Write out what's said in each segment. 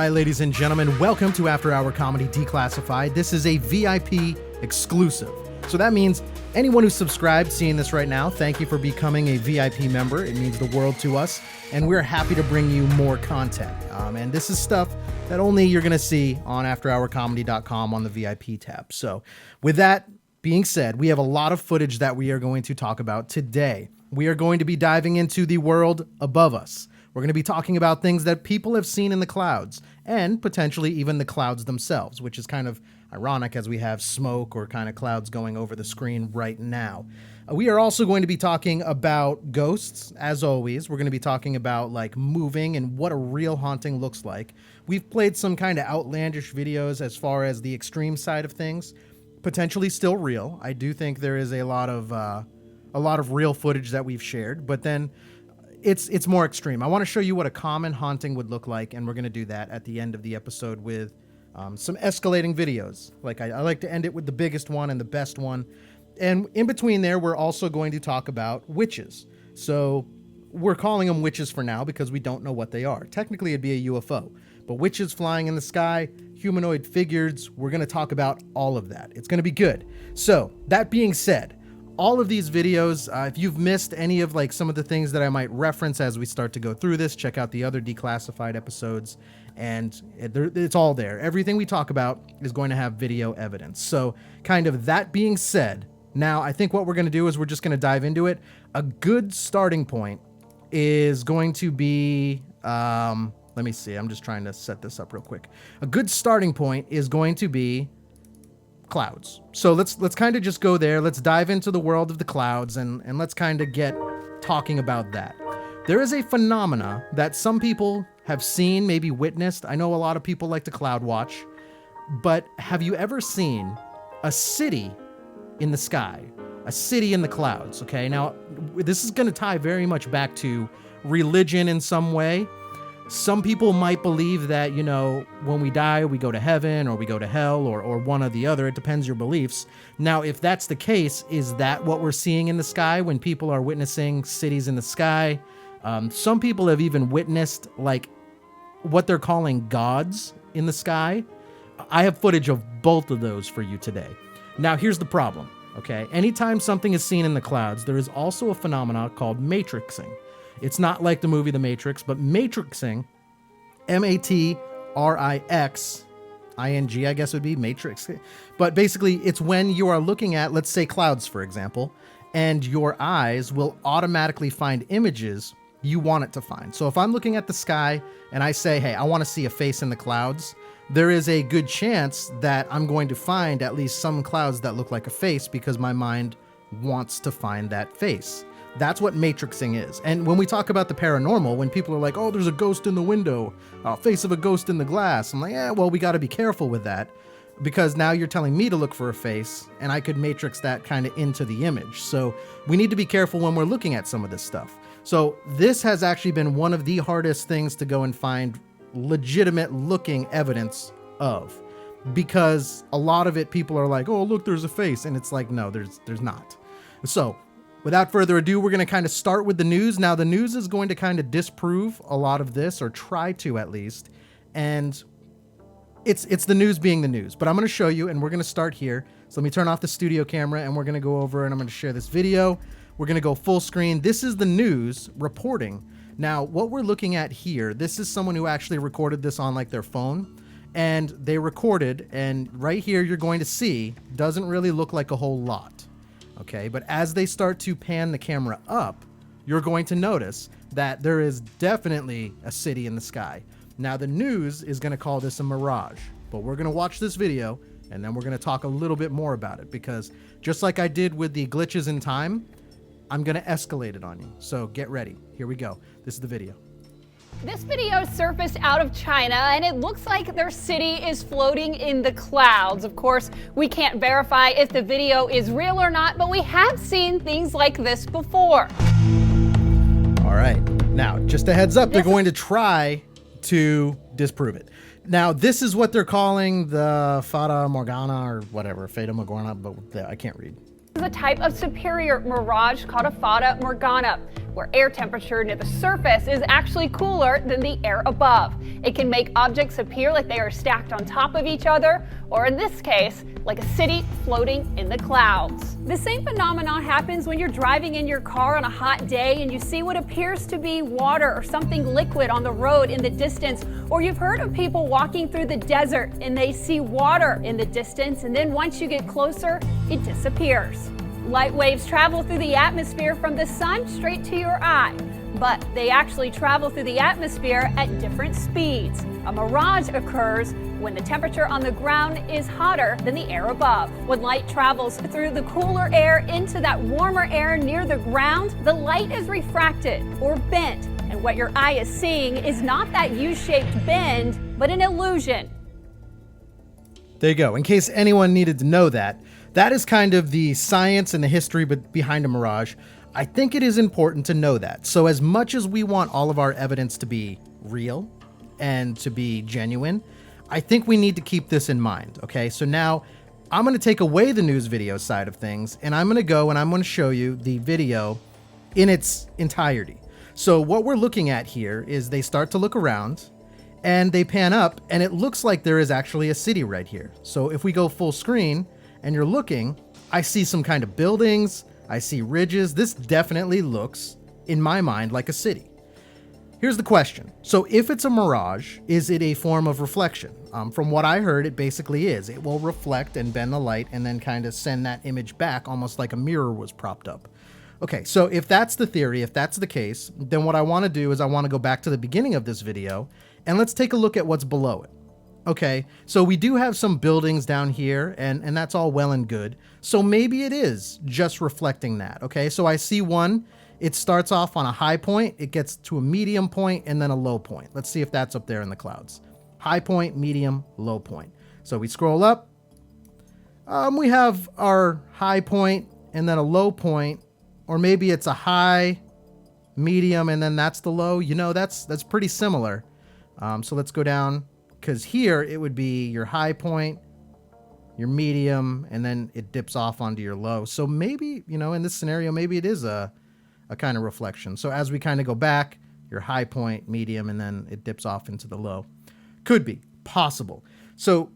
Ladies and gentlemen, welcome to After Hour Comedy Declassified. This is a VIP exclusive. So that means anyone who's subscribed seeing this right now, thank you for becoming a VIP member. It means the world to us, and we're happy to bring you more content. And this is stuff that only you're going to see on afterhourcomedy.com on the VIP tab. So with that being said, we have a lot of footage that we are going to talk about today. We are going to be diving into the world above us. We're going to be talking about things that people have seen in the clouds and potentially even the clouds themselves, which is kind of ironic as we have smoke or kind of clouds going over the screen right now. We are also going to be talking about ghosts, as always. We're going to be talking about like moving and what a real haunting looks like. We've played some kind of outlandish videos as far as the extreme side of things, potentially still real. I do think there is a lot of real footage that we've shared, but then it's more extreme. I want to show you what a common haunting would look like, and we're going to do that at the end of the episode with some escalating videos. Like I like to end it with the biggest one and the best one. And in between there, we're also going to talk about witches. So we're calling them witches for now because we don't know what they are. Technically, it'd be a UFO. But witches flying in the sky, humanoid figures, we're going to talk about all of that. It's going to be good. So that being said, all of these videos, if you've missed any of like some of the things that I might reference as we start to go through this, check out the other Declassified episodes, and it's all there. Everything we talk about is going to have video evidence. So kind of that being said, now I think what we're going to do is we're just going to dive into it. A good starting point is going to be, let me see, I'm just trying to set this up real quick. A good starting point is going to be clouds. So let's kind of just go there. Let's dive into the world of the clouds and let's kind of get talking about that. There is a phenomena that some people have seen, maybe witnessed. I know a lot of people like to cloud watch, but have you ever seen a city in the sky, a city in the clouds? Okay, now this is going to tie very much back to religion in some way. Some people might believe that, you know, when we die, we go to heaven or we go to hell or one or the other. It depends your beliefs. Now, if that's the case, is that what we're seeing in the sky when people are witnessing cities in the sky? Some people have even witnessed like what they're calling gods in the sky. I have footage of both of those for you today. Now, here's the problem, okay? Anytime something is seen in the clouds, there is also a phenomenon called matrixing. It's not like the movie The Matrix, but matrixing, M-A-T-R-I-X-I-N-G, I guess would be matrix. But basically, it's when you are looking at, let's say, clouds, for example, and your eyes will automatically find images you want it to find. So if I'm looking at the sky and I say, hey, I want to see a face in the clouds, there is a good chance that I'm going to find at least some clouds that look like a face because my mind wants to find that face. That's what matrixing is. And when we talk about the paranormal, when people are like, oh, there's a ghost in the window, face of a ghost in the glass, I'm like, yeah, well, we got to be careful with that because now you're telling me to look for a face and I could matrix that kind of into the image. So we need to be careful when we're looking at some of this stuff. So this has actually been one of the hardest things to go and find legitimate looking evidence of, because a lot of it, people are like, oh, look, there's a face. And it's like, no, there's not. So without further ado, we're going to kind of start with the news. Now, the news is going to kind of disprove a lot of this, or try to at least. And it's the news being the news. But I'm going to show you, and we're going to start here. So let me turn off the studio camera, and we're going to go over, and I'm going to share this video. We're going to go full screen. This is the news reporting. Now, what we're looking at here, this is someone who actually recorded this on like their phone. And they recorded, and right here you're going to see, doesn't really look like a whole lot. Okay, but as they start to pan the camera up, you're going to notice that there is definitely a city in the sky. Now, the news is going to call this a mirage, but we're going to watch this video and then we're going to talk a little bit more about it, because just like I did with the glitches in time, I'm going to escalate it on you. So get ready. Here we go. This is the video. This video surfaced out of China, and it looks like their city is floating in the clouds. Of course, we can't verify if the video is real or not, but we have seen things like this before. All right. Now, just a heads up, they're going to try to disprove it. Now, this is what they're calling the Fata Morgana or whatever, Fata Morgana, but I can't read. This is a type of superior mirage called a Fata Morgana, where air temperature near the surface is actually cooler than the air above. It can make objects appear like they are stacked on top of each other, or in this case, like a city floating in the clouds. The same phenomenon happens when you're driving in your car on a hot day and you see what appears to be water or something liquid on the road in the distance, or you've heard of people walking through the desert and they see water in the distance, and then once you get closer, it disappears. Light waves travel through the atmosphere from the sun straight to your eye, but they actually travel through the atmosphere at different speeds. A mirage occurs when the temperature on the ground is hotter than the air above. When light travels through the cooler air into that warmer air near the ground, the light is refracted or bent, and what your eye is seeing is not that U-shaped bend, but an illusion. There you go. In case anyone needed to know that, that is kind of the science and the history behind a mirage. I think it is important to know that. So as much as we want all of our evidence to be real and to be genuine, I think we need to keep this in mind, okay? So now I'm going to take away the news video side of things, and I'm going to go and I'm going to show you the video in its entirety. So what we're looking at here is they start to look around, and they pan up, and it looks like there is actually a city right here. So if we go full screen and you're looking, I see some kind of buildings, I see ridges. This definitely looks, in my mind, like a city. Here's the question. So if it's a mirage, is it a form of reflection? From what I heard, it basically is. It will reflect and bend the light and then kind of send that image back almost like a mirror was propped up. Okay, so if that's the theory, if that's the case, then what I want to do is I want to go back to the beginning of this video and let's take a look at what's below it. Okay, so we do have some buildings down here, and that's all well and good. So maybe it is just reflecting that, okay? So I see one, it starts off on a high point, it gets to a medium point, and then a low point. Let's see if that's up there in the clouds. High point, medium, low point. So we scroll up, we have our high point, and then a low point, or maybe it's a high, medium, and then that's the low. You know, that's pretty similar. So let's go down, because here it would be your high point, your medium, and then it dips off onto your low. So maybe, you know, in this scenario, maybe it is a kind of reflection. So as we kind of go back, your high point, medium, and then it dips off into the low. Could be possible. So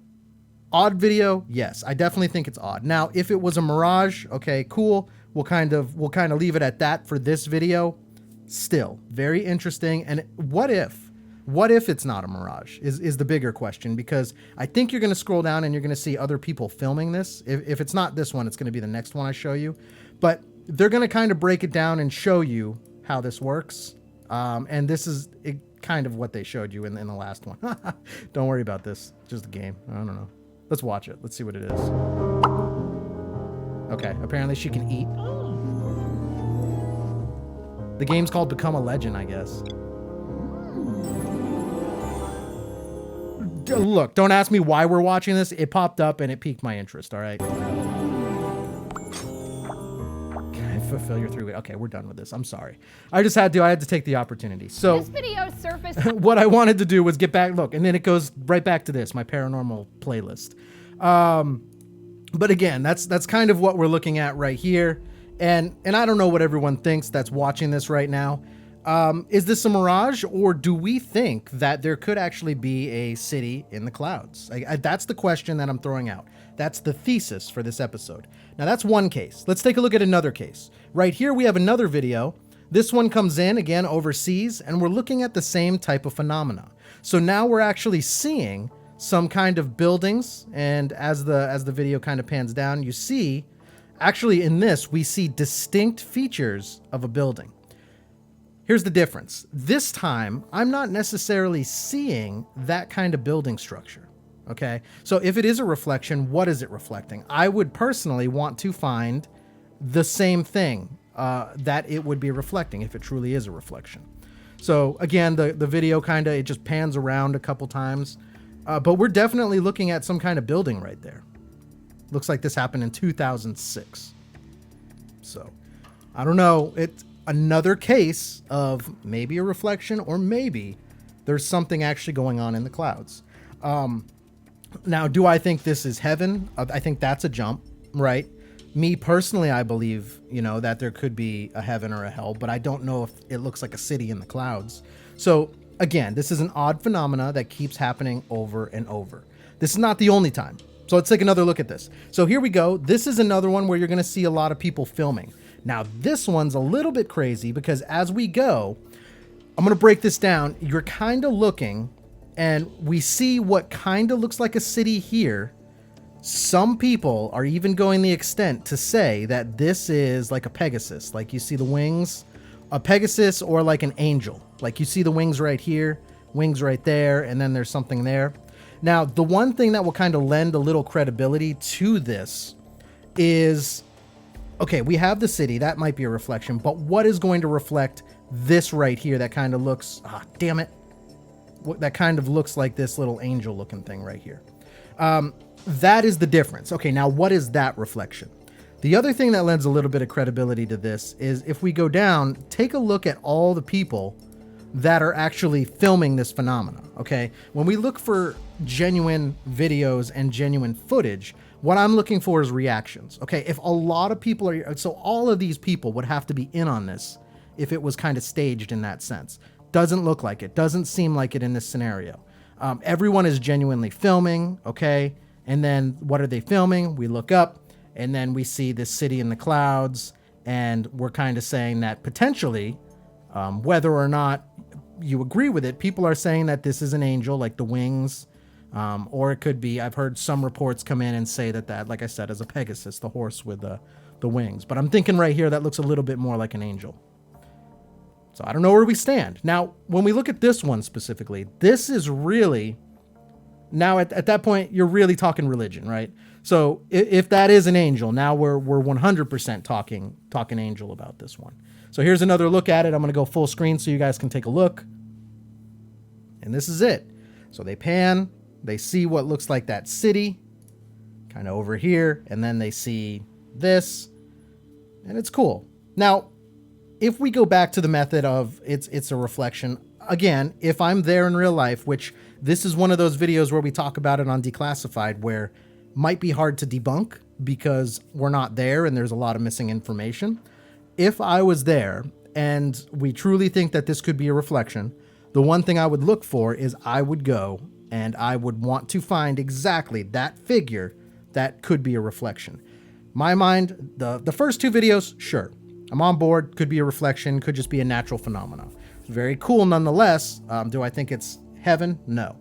odd video, yes, I definitely think it's odd. Now, if it was a mirage, okay, cool. We'll kind of leave it at that for this video. Still very interesting. And what if it's not a mirage is the bigger question, because I think you're going to scroll down and you're going to see other people filming this. If it's not this one, it's going to be the next one I show you, but they're going to kind of break it down and show you how this works. And this is kind of what they showed you in the last one. Don't worry about this. Just a game. I don't know. Let's watch it. Let's see what it is. Okay. Apparently she can eat. The game's called Become a Legend, I guess. Look, don't ask me why we're watching this. It popped up and it piqued my interest, all right? Can I fulfill your 3 weeks? Okay, we're done with this. I'm sorry. I had to take the opportunity. So This video surfaced. what I wanted to do was get back, look, and then it goes right back to this, my paranormal playlist. But again, that's kind of what we're looking at right here. And I don't know what everyone thinks that's watching this right now. Is this a mirage, or do we think that there could actually be a city in the clouds? That's the question that I'm throwing out. That's the thesis for this episode. Now that's one case. Let's take a look at another case. Right here we have another video. This one comes in, again, overseas, and we're looking at the same type of phenomena. So now we're actually seeing some kind of buildings, and as the video kind of pans down, you see, actually in this, we see distinct features of a building. Here's the difference. This time, I'm not necessarily seeing that kind of building structure. Okay, so if it is a reflection, what is it reflecting? I would personally want to find the same thing that it would be reflecting if it truly is a reflection. So again, the video kind of, it just pans around a couple times, but we're definitely looking at some kind of building right there. Looks like this happened in 2006. So I don't know. It's another case of maybe a reflection, or maybe there's something actually going on in the clouds. Now, do I think this is heaven? I think that's a jump, right? Me personally, I believe, that there could be a heaven or a hell, but I don't know if it looks like a city in the clouds. So again, this is an odd phenomena that keeps happening over and over. This is not the only time. So let's take another look at this. So here we go. This is another one where you're going to see a lot of people filming. Now, this one's a little bit crazy because as we go, I'm going to break this down. You're kind of looking, and we see what kind of looks like a city here. Some people are even going the extent to say that this is like a Pegasus. Like you see the wings, a Pegasus, or like an angel. Like you see the wings right here, wings right there, and then there's something there. Now, the one thing that will kind of lend a little credibility to this is, okay, we have the city. That might be a reflection, but what is going to reflect this right here that kind of looks, damn it, that kind of looks like this little angel looking thing right here. That is the difference. Okay, now what is that reflection? The other thing that lends a little bit of credibility to this is if we go down, take a look at all the people that are actually filming this phenomena. Okay, when we look for genuine videos and genuine footage, what I'm looking for is reactions. Okay, if a lot of people are, so all of these people would have to be in on this if it was kind of staged in that sense. Doesn't look like it, doesn't seem like it in this scenario. Everyone is genuinely filming, okay? And then what are they filming? We look up and then we see this city in the clouds, and we're kind of saying that potentially, whether or not you agree with it, people are saying that this is an angel, like the wings, or it could be, I've heard some reports come in and say that, like I said, is a Pegasus, the horse with the wings. But I'm thinking right here, that looks a little bit more like an angel. So I don't know where we stand. Now, when we look at this one specifically, this is really, now at that point, you're really talking religion, right? So if that is an angel, now we're 100% talking angel about this one. So here's another look at it. I'm going to go full screen so you guys can take a look. And this is it. So they pan, they see what looks like that city, kind of over here, and then they see this, and it's cool. Now, if we go back to the method of it's a reflection, again, if I'm there in real life, which this is one of those videos where we talk about it on Declassified, where might be hard to debunk because we're not there and there's a lot of missing information. If I was there and we truly think that this could be a reflection, the one thing I would look for is I would go and I would want to find exactly that figure that could be a reflection. My mind, the first two videos, sure, I'm on board, could be a reflection, could just be a natural phenomenon. Very cool nonetheless. Do I think it's heaven? No.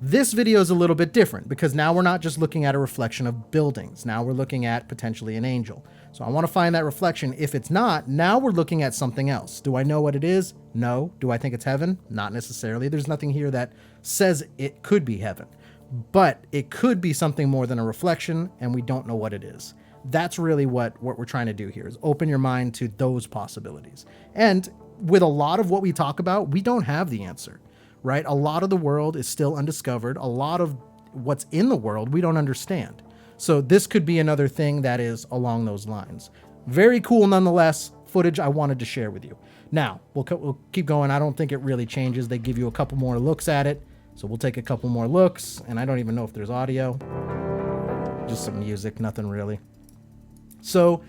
This video is a little bit different because now we're not just looking at a reflection of buildings. Now we're looking at potentially an angel. So I want to find that reflection. If it's not, now we're looking at something else. Do I know what it is? No. Do I think it's heaven? Not necessarily. There's nothing here that says it could be heaven, but it could be something more than a reflection, and we don't know what it is. That's really what we're trying to do here, is open your mind to those possibilities. And with a lot of what we talk about, we don't have the answer, right? A lot of the world is still undiscovered. A lot of what's in the world we don't understand. So this could be another thing that is along those lines. Very cool nonetheless. Footage I wanted to share with you. Now, we'll keep going. I don't think it really changes. They give you a couple more looks at it. So we'll take a couple more looks, and I don't even know if there's audio. Just some music, nothing really. So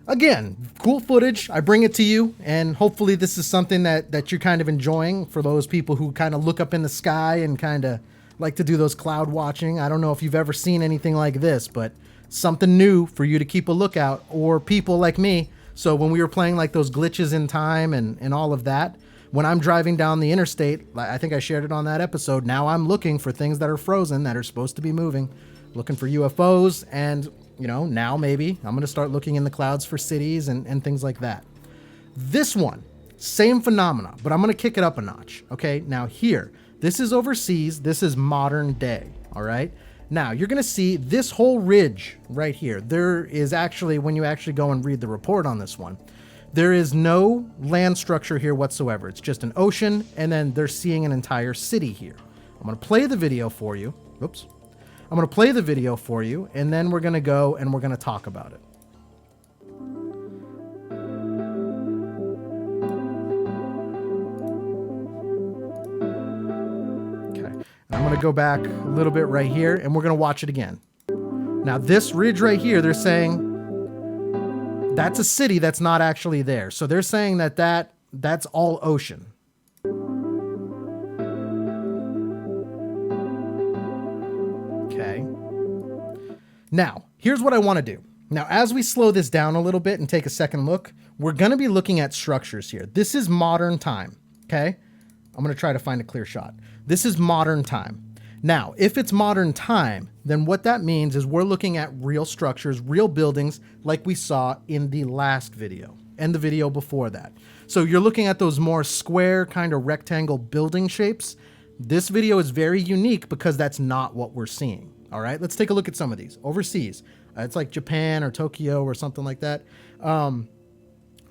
again, cool footage. I bring it to you, and hopefully this is something that you're kind of enjoying for those people who kind of look up in the sky and kind of like to do those cloud watching. I don't know if you've ever seen anything like this, but something new for you to keep a lookout, or people like me. So when we were playing like those glitches in time and all of that, when I'm driving down the interstate, I think I shared it on that episode, now I'm looking for things that are frozen that are supposed to be moving, looking for UFOs, and now maybe I'm going to start looking in the clouds for cities and things like that. This one, same phenomena, but I'm going to kick it up a notch. Okay, now here, this is overseas. This is modern day. All right. Now you're going to see this whole ridge right here. There is actually, when you actually go and read the report on this one, there is no land structure here whatsoever. It's just an ocean, and then they're seeing an entire city here. I'm going to play the video for you. Oops. I'm going to play the video for you, and then we're going to go and we're going to talk about it. I'm going to go back a little bit right here, and we're going to watch it again. Now, this ridge right here, they're saying that's a city that's not actually there. So they're saying that's all ocean. Okay. Now, here's what I want to do. Now, as we slow this down a little bit and take a second look, we're going to be looking at structures here. This is modern time. Okay. I'm going to try to find a clear shot. This is modern time. Now, if it's modern time, then what that means is we're looking at real structures, real buildings like we saw in the last video and the video before that. So you're looking at those more square kind of rectangle building shapes. This video is very unique because that's not what we're seeing. All right, let's take a look at some of these overseas. It's like Japan or Tokyo or something like that.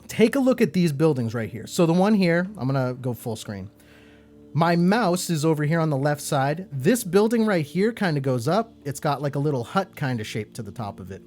Take a look at these buildings right here. So the one here, I'm going to go full screen. My mouse is over here on the left side. This building right here kind of goes up. It's got like a little hut kind of shape to the top of it.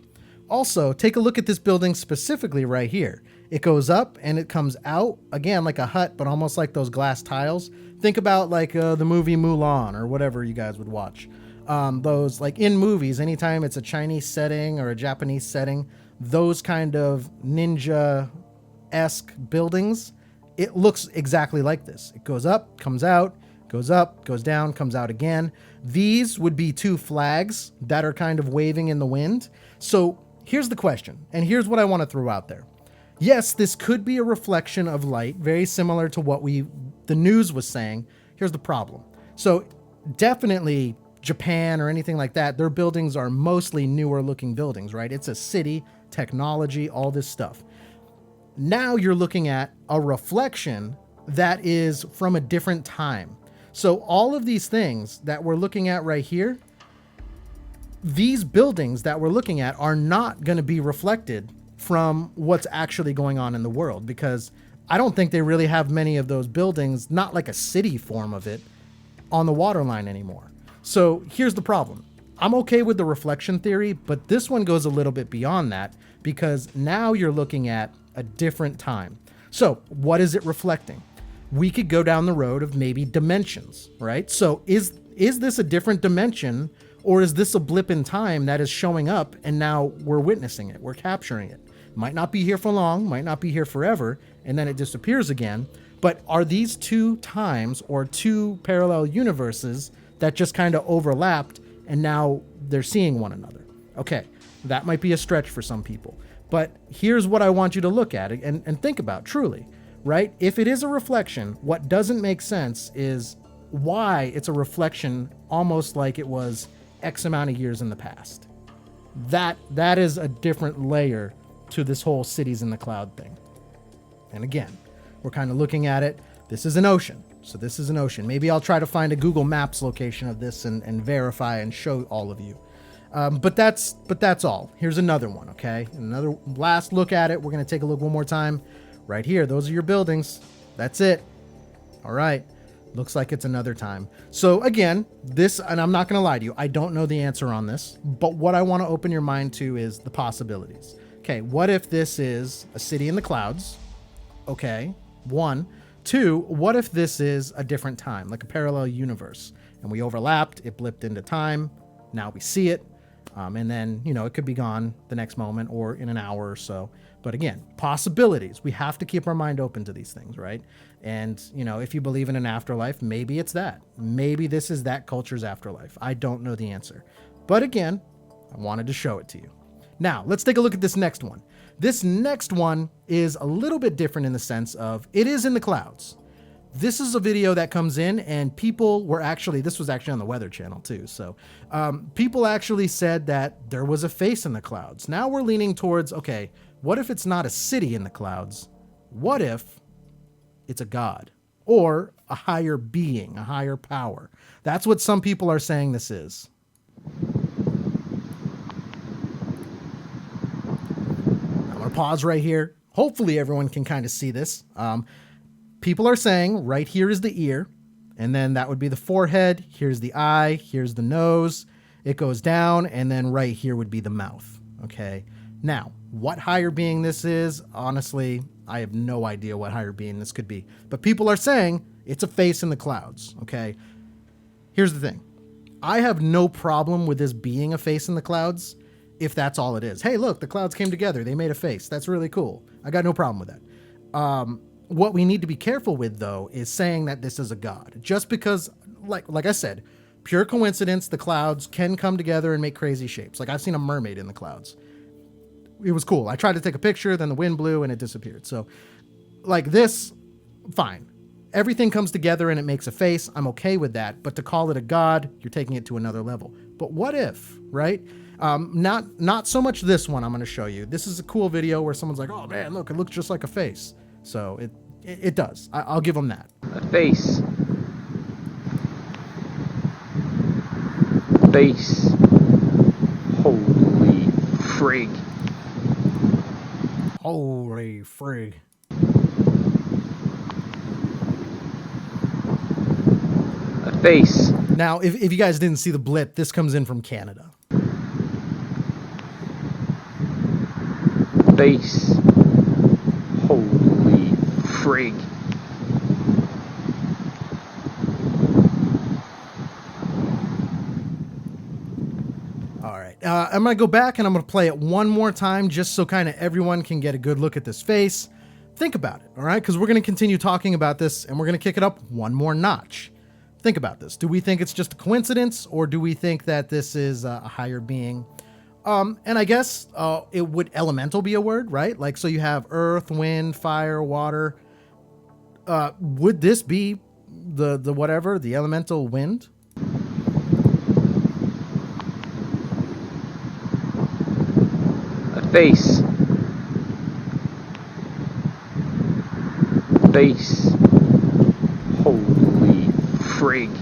Also, take a look at this building specifically right here. It goes up and it comes out, again, like a hut, but almost like those glass tiles. Think about like the movie Mulan or whatever you guys would watch. Those, like in movies, anytime it's a Chinese setting or a Japanese setting, those kind of ninja-esque buildings, it looks exactly like this. It goes up, comes out, goes up, goes down, comes out again. These would be two flags that are kind of waving in the wind. So here's the question, and here's what I want to throw out there. Yes, this could be a reflection of light, very similar to what the news was saying. Here's the problem. So definitely Japan or anything like that, their buildings are mostly newer looking buildings, right? It's a city, technology, all this stuff. Now you're looking at a reflection that is from a different time. So all of these things that we're looking at right here, these buildings that we're looking at are not going to be reflected from what's actually going on in the world, because I don't think they really have many of those buildings, not like a city form of it, on the waterline anymore. So here's the problem. I'm okay with the reflection theory, but this one goes a little bit beyond that, because now you're looking at a different time. So what is it reflecting? We could go down the road of maybe dimensions, right? So is this a different dimension, or is this a blip in time that is showing up and now we're witnessing it, we're capturing it? Might not be here for long, might not be here forever, and then it disappears again. But are these two times or two parallel universes that just kind of overlapped and now they're seeing one another? Okay, that might be a stretch for some people. But here's what I want you to look at and think about truly, right? If it is a reflection, what doesn't make sense is why it's a reflection almost like it was X amount of years in the past. That is a different layer to this whole cities in the cloud thing. And again, we're kind of looking at it. This is an ocean. So this is an ocean. Maybe I'll try to find a Google Maps location of this and verify and show all of you. But that's all. Here's another one, okay? Another last look at it. We're going to take a look one more time. Right here, those are your buildings. That's it. All right. Looks like it's another time. So again, this, and I'm not going to lie to you, I don't know the answer on this, but what I want to open your mind to is the possibilities. Okay, what if this is a city in the clouds? Okay, 1. 2, what if this is a different time, like a parallel universe, and we overlapped, it blipped into time, now we see it, and then, it could be gone the next moment or in an hour or so. But again, possibilities. We have to keep our mind open to these things, right? And, if you believe in an afterlife, maybe it's that. Maybe this is that culture's afterlife. I don't know the answer. But again, I wanted to show it to you. Now, let's take a look at this next one. This next one is a little bit different in the sense of it is in the clouds. This is a video that comes in and people were this was actually on the Weather Channel too. So people actually said that there was a face in the clouds. Now we're leaning towards, okay, what if it's not a city in the clouds? What if it's a god or a higher being, a higher power? That's what some people are saying this is. I'm going to pause right here. Hopefully everyone can kind of see this. People are saying right here is the ear, and then that would be the forehead. Here's the eye. Here's the nose. It goes down, and then right here would be the mouth. Okay. Now, what higher being this is, honestly, I have no idea what higher being this could be. But people are saying it's a face in the clouds. Okay. Here's the thing. I have no problem with this being a face in the clouds if that's all it is. Hey, look, the clouds came together. They made a face. That's really cool. I got no problem with that. What we need to be careful with, though, is saying that this is a god. Just because, like I said, pure coincidence, the clouds can come together and make crazy shapes. Like I've seen a mermaid in the clouds. It was cool. I tried to take a picture, then the wind blew and it disappeared. So like this, fine. Everything comes together and it makes a face. I'm okay with that. But to call it a god, you're taking it to another level. But what if, right? Not so much this one I'm going to show you. This is a cool video where someone's like, oh man, look, it looks just like a face. So it does. I'll give them that. A face. Face. Holy frig. Holy frig. A face. Now, if you guys didn't see the blip, this comes in from Canada. Face. Holy frig. All right. I'm going to go back and I'm going to play it one more time just so kind of everyone can get a good look at this face. Think about it, all right? Because we're going to continue talking about this and we're going to kick it up one more notch. Think about this. Do we think it's just a coincidence or do we think that this is a higher being? And I guess it would elemental be a word, right? Like, so you have earth, wind, fire, water. Would this be the whatever, the elemental wind? A face. Face. Holy frig.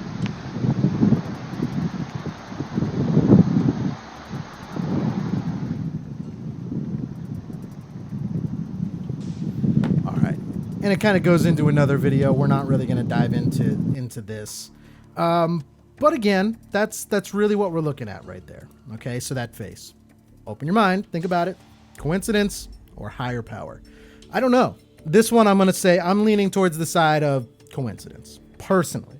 And it kind of goes into another video. We're not really going to dive into this. But again, that's really what we're looking at right there. Okay, so that face. Open your mind. Think about it. Coincidence or higher power? I don't know. This one I'm going to say I'm leaning towards the side of coincidence. Personally.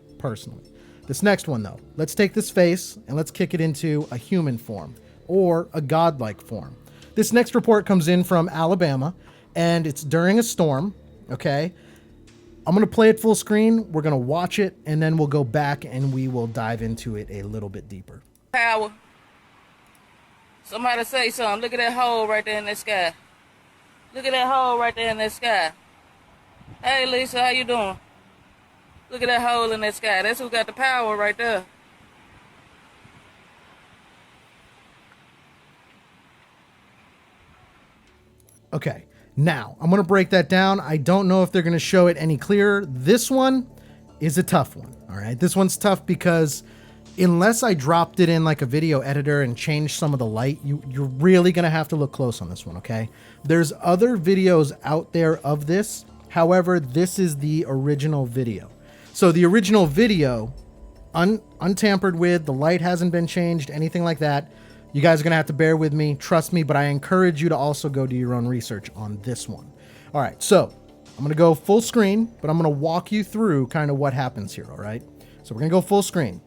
This next one, though. Let's take this face and let's kick it into a human form or a godlike form. This next report comes in from Alabama, and it's during a storm. Okay, I'm going to play it full screen. We're going to watch it, and then we'll go back and we will dive into it a little bit deeper. Power. Somebody say something. Look at that hole right there in the sky. Look at that hole right there in the sky. Hey, Lisa, how you doing? Look at that hole in the sky. That's who got the power right there. Okay. Now, I'm going to break that down. I don't know if they're going to show it any clearer. This one is a tough one, all right? This one's tough because unless I dropped it in like a video editor and changed some of the light, you're really going to have to look close on this one, okay? There's other videos out there of this. However, this is the original video. So the original video, untampered with, the light hasn't been changed, anything like that. You guys are going to have to bear with me. Trust me, but I encourage you to also go do your own research on this one. All right, so I'm going to go full screen, but I'm going to walk you through kind of what happens here, all right? So we're going to go full screen.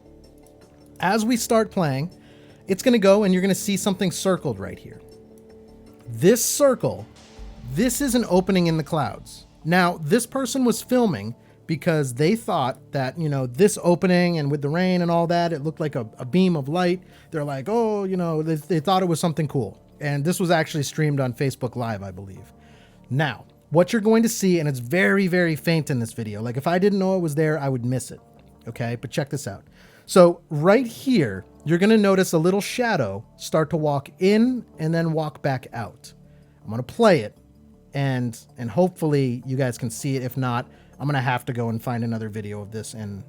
As we start playing, it's going to go and you're going to see something circled right here. This circle, this is an opening in the clouds. Now, this person was filming because they thought that, you know, this opening and with the rain and all that, it looked like a beam of light. They're like, oh, you know, they thought it was something cool. And this was actually streamed on Facebook Live, I believe. Now, what you're going to see, and it's very, very faint in this video. Like if I didn't know it was there, I would miss it. Okay, but check this out. So right here, you're going to notice a little shadow start to walk in and then walk back out. I'm going to play it and hopefully you guys can see it. If not, I'm going to have to go and find another video of this and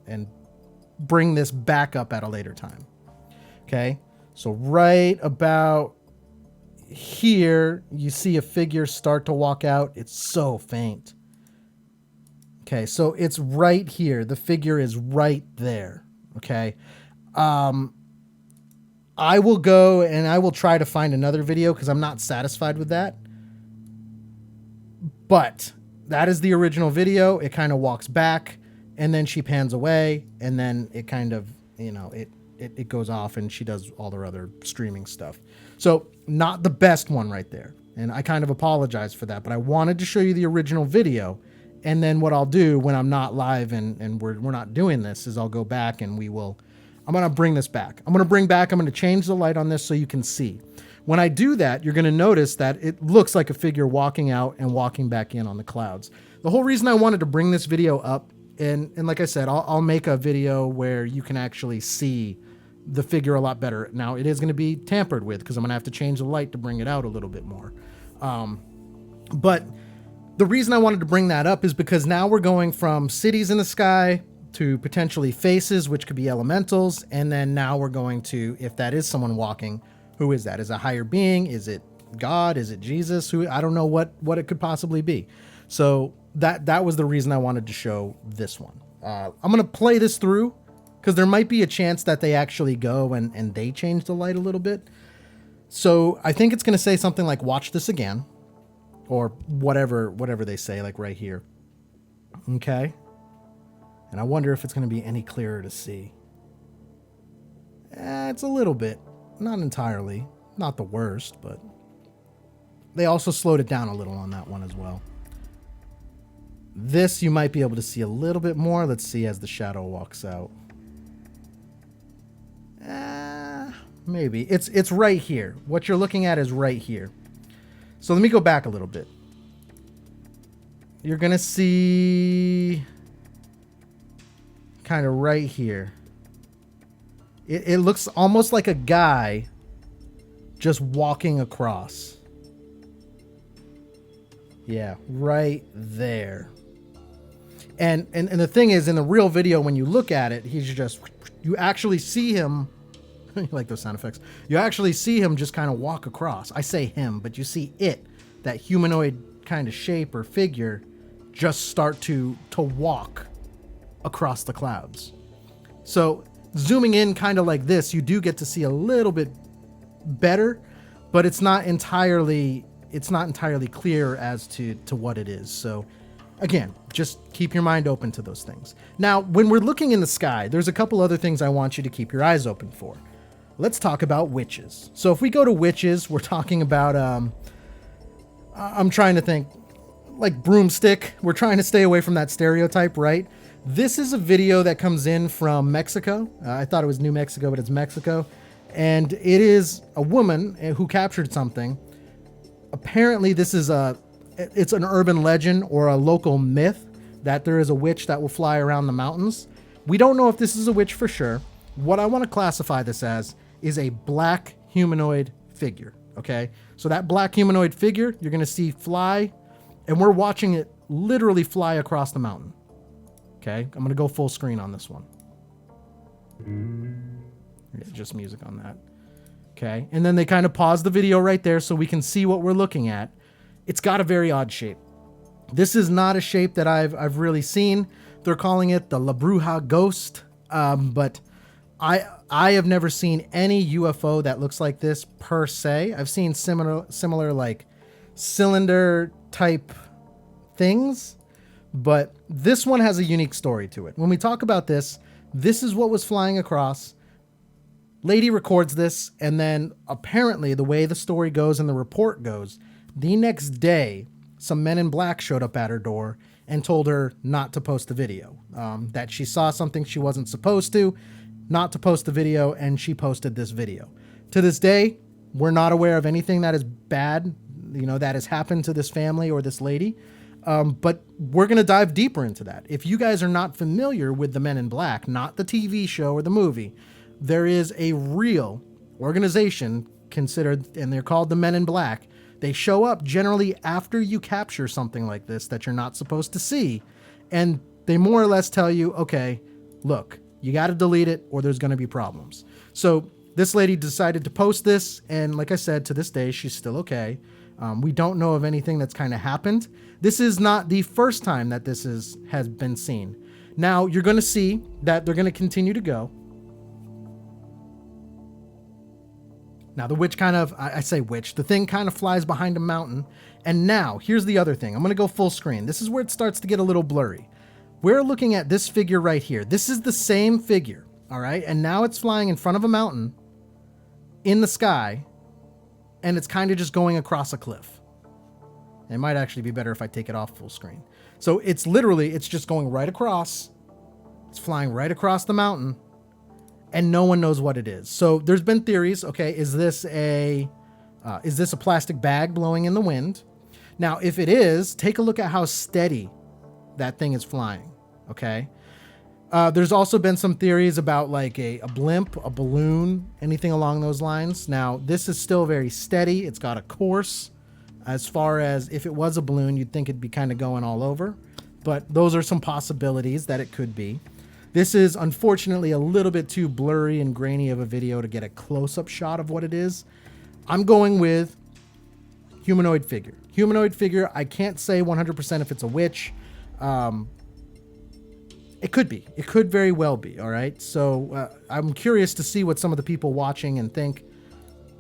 bring this back up at a later time. Okay. So right about here, you see a figure start to walk out. It's so faint. Okay, so it's right here. The figure is right there. Okay. I will go and I will try to find another video because I'm not satisfied with that. But that is the original video. It kind of walks back and then she pans away and then it kind of, you know, it goes off and she does all her other streaming stuff. So not the best one right there. And I kind of apologize for that, but I wanted to show you the original video. And then what I'll do when I'm not live and we're not doing this is I'll go back and I'm going to bring this back. I'm going to change the light on this so you can see. When I do that, you're going to notice that it looks like a figure walking out and walking back in on the clouds. The whole reason I wanted to bring this video up, and like I said, I'll make a video where you can actually see the figure a lot better. Now, it is going to be tampered with because I'm going to have to change the light to bring it out a little bit more. But the reason I wanted to bring that up is because now we're going from cities in the sky to potentially faces, which could be elementals. And then now we're going to, if that is someone walking, who is that? Is it a higher being? Is it God? Is it Jesus? I don't know what it could possibly be. So that was the reason I wanted to show this one. I'm going to play this through because there might be a chance that they actually go and they change the light a little bit. So I think it's going to say something like, watch this again, or whatever they say, like right here. Okay. And I wonder if it's going to be any clearer to see. It's a little bit, not entirely, not the worst, but they also slowed it down a little on that one as well. This you might be able to see a little bit more. Let's see as the shadow walks out. Maybe. It's right here. What you're looking at is right here. So let me go back a little bit. You're going to see kind of right here. It looks almost like a guy just walking across. Yeah, right there. And the thing is, in the real video, when you look at it, you actually see him. You like those sound effects. You actually see him just kind of walk across. I say him, but you see that humanoid kind of shape or figure just start to walk across the clouds. So zooming in kind of like this, you do get to see a little bit better, but it's not entirely clear as to what it is. So again, just keep your mind open to those things. Now, when we're looking in the sky, there's a couple other things I want you to keep your eyes open for. Let's talk about witches. So if we go to witches, we're talking about, I'm trying to think, like broomstick. We're trying to stay away from that stereotype, right? This is a video that comes in from Mexico. I thought it was New Mexico, but it's Mexico. And it is a woman who captured something. Apparently, it's an urban legend or a local myth that there is a witch that will fly around the mountains. We don't know if this is a witch for sure. What I want to classify this as is a black humanoid figure, okay? So that black humanoid figure, you're going to see fly, and we're watching it literally fly across the mountain, okay? I'm going to go full screen on this one. Yeah, just music on that. Okay, and then they kind of pause the video right there so we can see what we're looking at. It's got a very odd shape. This is not a shape that I've really seen. They're calling it the La Bruja ghost, but I have never seen any UFO that looks like this per se. I've seen similar like cylinder type things, but this one has a unique story to it. When we talk about this is what was flying across. Lady records this, and then apparently the way the story goes and the report goes, the next day, some men in black showed up at her door and told her not to post the video, that she saw something she wasn't supposed to, not to post the video, and she posted this video. To this day, we're not aware of anything that is bad, that has happened to this family or this lady, but we're going to dive deeper into that. If you guys are not familiar with the Men in Black, not the TV show or the movie, there is a real organization considered, and they're called the Men in Black. They show up generally after you capture something like this that you're not supposed to see. And they more or less tell you, okay, look, you got to delete it or there's going to be problems. So this lady decided to post this, and like I said, to this day, she's still okay. We don't know of anything that's kind of happened. This is not the first time that this has been seen. Now, you're going to see that they're going to continue to go. Now, the witch kind of, I say witch, the thing kind of flies behind a mountain. And now, here's the other thing. I'm going to go full screen. This is where it starts to get a little blurry. We're looking at this figure right here. This is the same figure, all right? And now it's flying in front of a mountain in the sky, and it's kind of just going across a cliff. It might actually be better if I take it off full screen. So it's just going right across. It's flying right across the mountain, and no one knows what it is. So there's been theories. Okay, is this a plastic bag blowing in the wind? Now, if it is, take a look at how steady that thing is flying. Okay. There's also been some theories about like a blimp, a balloon, anything along those lines. Now, this is still very steady. It's got a course. As far as if it was a balloon, you'd think it'd be kind of going all over. But those are some possibilities that it could be. This is unfortunately a little bit too blurry and grainy of a video to get a close-up shot of what it is. I'm going with humanoid figure. Humanoid figure, I can't say 100% if it's a witch. It could be. It could very well be, all right? So I'm curious to see what some of the people watching and think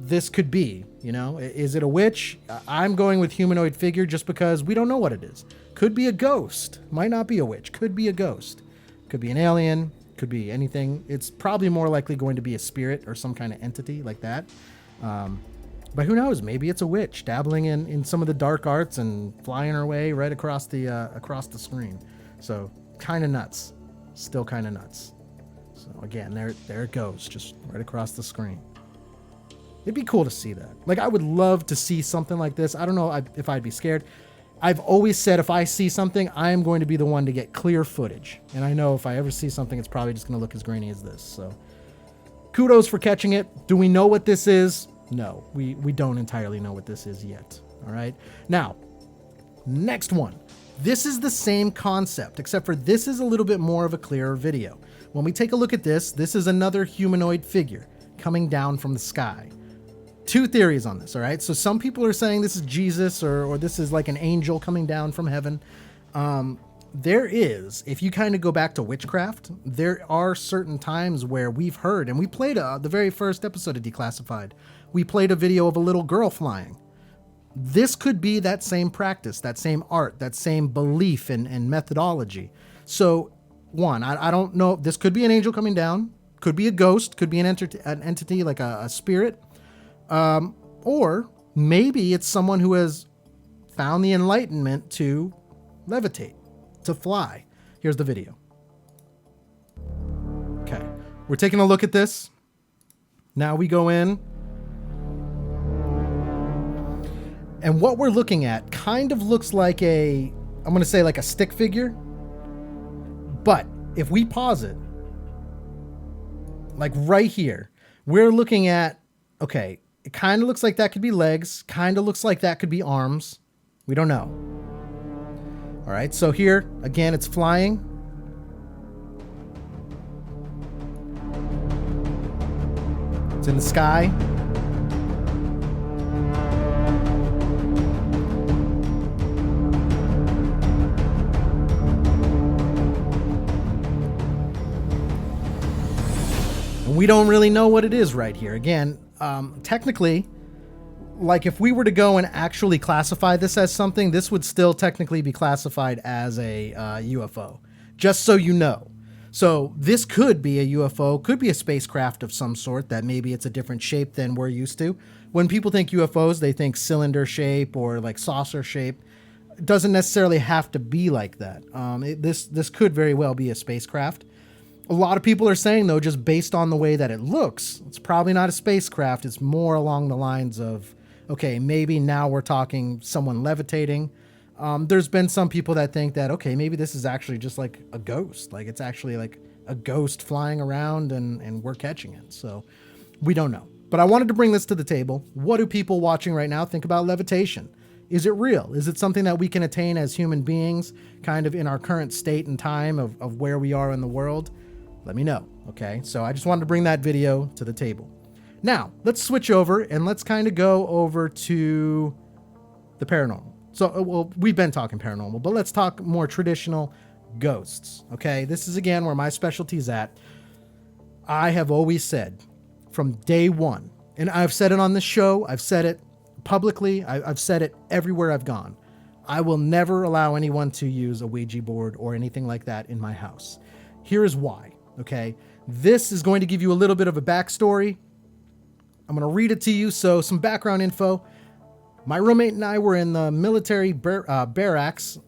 this could be, you know? Is it a witch? I'm going with humanoid figure just because we don't know what it is. Could be a ghost. Might not be a witch. Could be a ghost. Could be an alien. Could be anything. It's probably more likely going to be a spirit or some kind of entity like that. But who knows? Maybe it's a witch dabbling in some of the dark arts and flying her way right across the screen. So kind of nuts. Still kind of nuts. So again, there it goes, just right across the screen. It'd be cool to see that. Like, I would love to see something like this. I don't know if I'd be scared. I've always said if I see something, I am going to be the one to get clear footage. And I know if I ever see something, it's probably just going to look as grainy as this. So kudos for catching it. Do we know what this is? No, we don't entirely know what this is yet. All right. Now, next one. This is the same concept, except for this is a little bit more of a clearer video. When we take a look at this is another humanoid figure coming down from the sky. Two theories on this, all right? So some people are saying this is Jesus or this is like an angel coming down from heaven. There is, if you kind of go back to witchcraft, there are certain times where we've heard, and we played the very first episode of Declassified, we played a video of a little girl flying. This could be that same practice, that same art, that same belief and methodology. So one, I don't know, this could be an angel coming down, could be a ghost, could be an entity like a spirit. Or maybe it's someone who has found the enlightenment to levitate, to fly. Here's the video. Okay, we're taking a look at this. Now we go in. And what we're looking at kind of looks like I'm going to say like a stick figure. But if we pause it, like right here, we're looking at, okay, it kind of looks like that could be legs, kind of looks like that could be arms. We don't know. All right, so here, again, it's flying. It's in the sky. And we don't really know what it is right here. Again, technically, like if we were to go and actually classify this as something, this would still technically be classified as a UFO, just so you know. So this could be a UFO, could be a spacecraft of some sort that maybe it's a different shape than we're used to. When people think UFOs, they think cylinder shape or like saucer shape. It doesn't necessarily have to be like that. This could very well be a spacecraft. A lot of people are saying, though, just based on the way that it looks, it's probably not a spacecraft. It's more along the lines of, okay, maybe now we're talking someone levitating. There's been some people that think that, okay, maybe this is actually just like a ghost. Like it's actually like a ghost flying around and we're catching it. So we don't know. But I wanted to bring this to the table. What do people watching right now think about levitation? Is it real? Is it something that we can attain as human beings, kind of in our current state and time of where we are in the world? Let me know, okay? So I just wanted to bring that video to the table. Now, let's switch over and let's kind of go over to the paranormal. So, well, we've been talking paranormal, but let's talk more traditional ghosts. Okay, this is again where my specialty is at. I have always said from day one, and I've said it on this show, I've said it publicly, I've said it everywhere I've gone. I will never allow anyone to use a Ouija board or anything like that in my house. Here is why, okay? This is going to give you a little bit of a backstory. I'm going to read it to you. So some background info. My roommate and I were in the military barracks.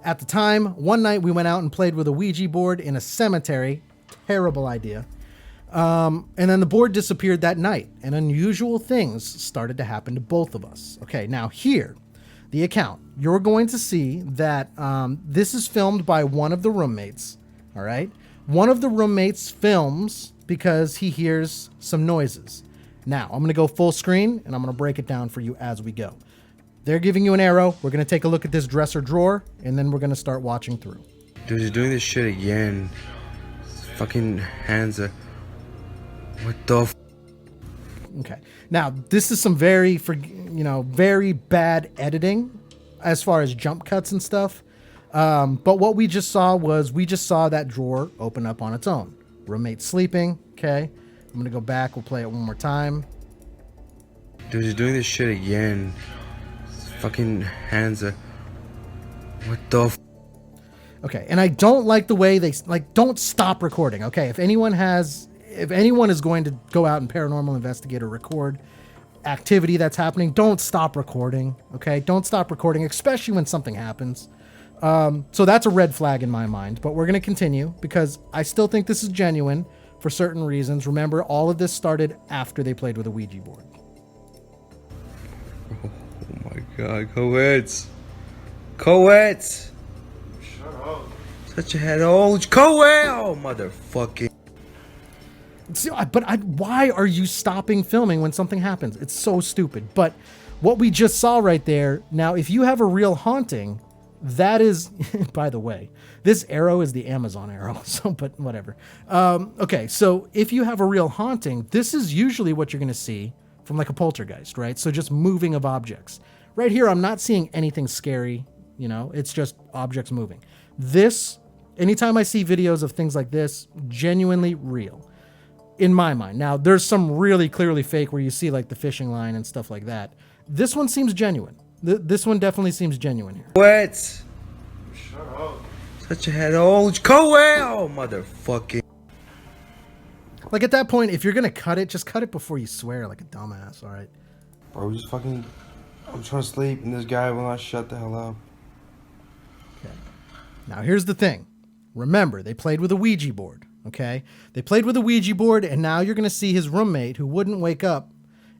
At the time, one night we went out and played with a Ouija board in a cemetery. Terrible idea. And then the board disappeared that night, and unusual things started to happen to both of us. Okay, now here, the account. You're going to see that this is filmed by one of the roommates. All right? One of the roommates films because he hears some noises. Now, I'm going to go full screen, and I'm going to break it down for you as we go. They're giving you an arrow. We're going to take a look at this dresser drawer, and then we're going to start watching through. Dude, he's doing this shit again. His fucking hands are... What the f... Okay. Now, this is some very bad editing as far as jump cuts and stuff. But what we just saw that drawer open up on its own. Roommate sleeping. Okay. I'm going to go back. We'll play it one more time. Dude, he's doing this shit again. His fucking hands are... What the f... Okay. And I don't like the way they... don't stop recording. Okay. If anyone is going to go out and paranormal investigate or record activity that's happening, don't stop recording. Okay. Don't stop recording, especially when something happens. So that's a red flag in my mind, but we're going to continue because I still think this is genuine for certain reasons. Remember, all of this started after they played with a Ouija board. Oh my god, co-eds. Co-eds! Shut up. Such a head old co-ed! Oh, motherfucking... See, why are you stopping filming when something happens? It's so stupid. But what we just saw right there, now if you have a real haunting, that is, by the way, this arrow is the Amazon arrow, so, but whatever. Okay, so if you have a real haunting, this is usually what you're going to see from like a poltergeist, right? So just moving of objects. Right here, I'm not seeing anything scary, it's just objects moving. This, anytime I see videos of things like this, genuinely real. In my mind. Now, there's some really clearly fake where you see like the fishing line and stuff like that. This one seems genuine. This one definitely seems genuine here. What? Shut up. Such a head old co-ed! Oh, motherfucking... Like at that point, if you're going to cut it, just cut it before you swear like a dumbass, all right? Bro, just fucking... I'm trying to sleep and this guy will not shut the hell up. Okay. Now, here's the thing. Remember, they played with a Ouija board, okay? They played with a Ouija board, and now you're going to see his roommate who wouldn't wake up.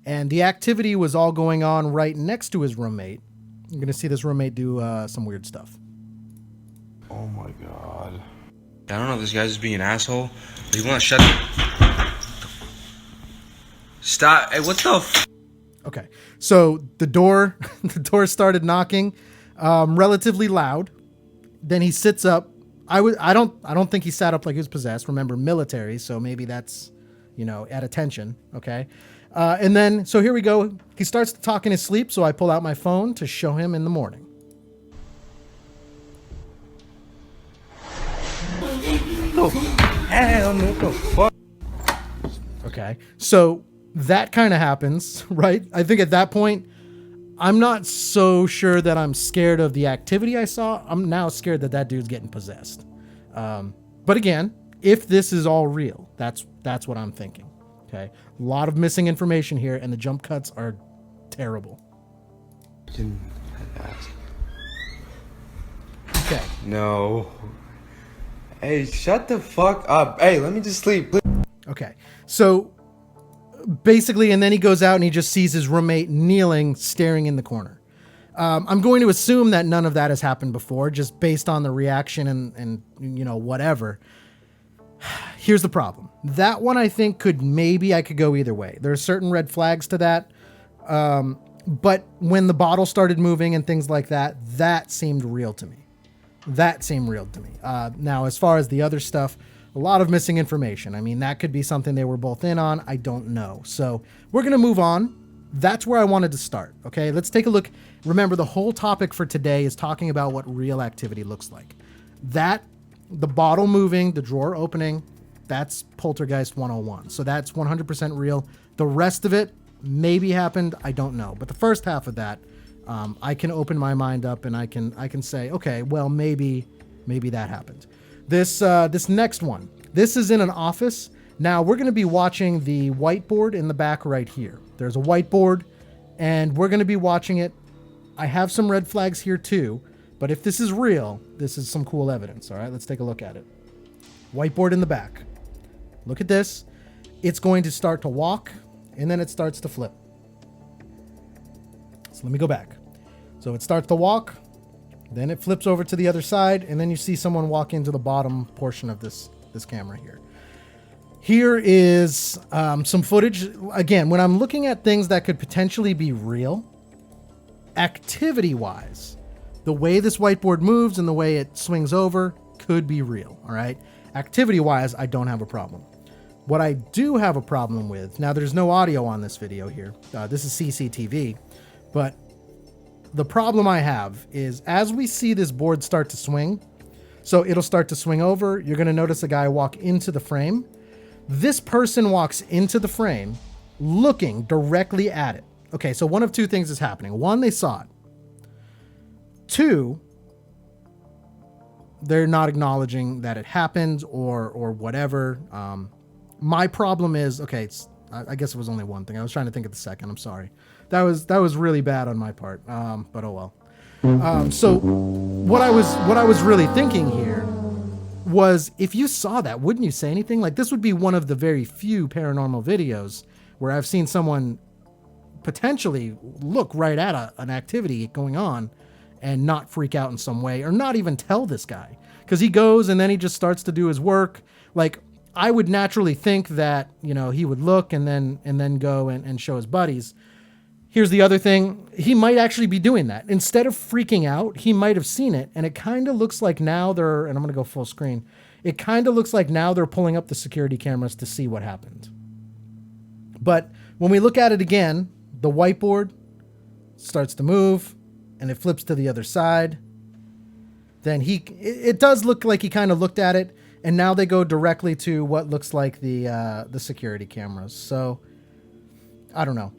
And the activity was all going on right next to his roommate. You're going to see this roommate do some weird stuff. Oh my god. I don't know if this guy's just being an asshole, but he won't shut the... Stop. Hey, what the f... Okay, so the door started knocking relatively loud. Then he sits up. I don't think he sat up like he was possessed. Remember, military, so maybe that's, at attention, okay? And then, so here we go. He starts to talk in his sleep, so I pull out my phone to show him in the morning. Okay, so that kind of happens, right? I think at that point, I'm not so sure that I'm scared of the activity I saw. I'm now scared that dude's getting possessed. But again, if this is all real, that's what I'm thinking. Okay, a lot of missing information here, and the jump cuts are terrible. Okay. No. Hey, shut the fuck up. Hey, let me just sleep. Okay, so basically, and then he goes out and he just sees his roommate kneeling, staring in the corner. I'm going to assume that none of that has happened before, just based on the reaction and whatever. Here's the problem. That one I think I could go either way. There are certain red flags to that. But when the bottle started moving and things like that, that seemed real to me. Now, as far as the other stuff, a lot of missing information. I mean, that could be something they were both in on. I don't know. So we're going to move on. That's where I wanted to start. Okay, let's take a look. Remember, the whole topic for today is talking about what real activity looks like. That, the bottle moving, the drawer opening, that's Poltergeist 101. So that's 100% real. The rest of it maybe happened. I don't know. But the first half of that, I can open my mind up and I can say, okay, well, maybe that happened. This next one, this is in an office. Now we're going to be watching the whiteboard in the back right here. There's a whiteboard and we're going to be watching it. I have some red flags here too, but if this is real, this is some cool evidence. All right, let's take a look at it. Whiteboard in the back. Look at this. It's going to start to walk and then it starts to flip. So let me go back. So it starts to walk, then it flips over to the other side, and then you see someone walk into the bottom portion of this camera here. Here is some footage. Again, when I'm looking at things that could potentially be real, activity-wise, the way this whiteboard moves and the way it swings over could be real, all right? Activity-wise, I don't have a problem. What I do have a problem with, now there's no audio on this video here. This is CCTV, but the problem I have is as we see this board start to swing, so it'll start to swing over, you're going to notice a guy walk into the frame. This person walks into the frame looking directly at it. Okay, so one of two things is happening. One, they saw it. Two, they're not acknowledging that it happened or whatever. My problem is, okay, I guess it was only one thing. I was trying to think of the second. I'm sorry. That was really bad on my part. But oh well. So what I was really thinking here was, if you saw that, wouldn't you say anything? Like, this would be one of the very few paranormal videos where I've seen someone potentially look right at an activity going on and not freak out in some way, or not even tell this guy, because he goes and then he just starts to do his work. Like, I would naturally think that, you know, he would look and then go and show his buddies. Here's the other thing. He might actually be doing that. Instead of freaking out, he might have seen it. And it kind of looks like now they're, and I'm going to go full screen. It kind of looks like now they're pulling up the security cameras to see what happened. But when we look at it again, the whiteboard starts to move and it flips to the other side. Then it does look like he kind of looked at it. And now they go directly to what looks like the security cameras. So I don't know.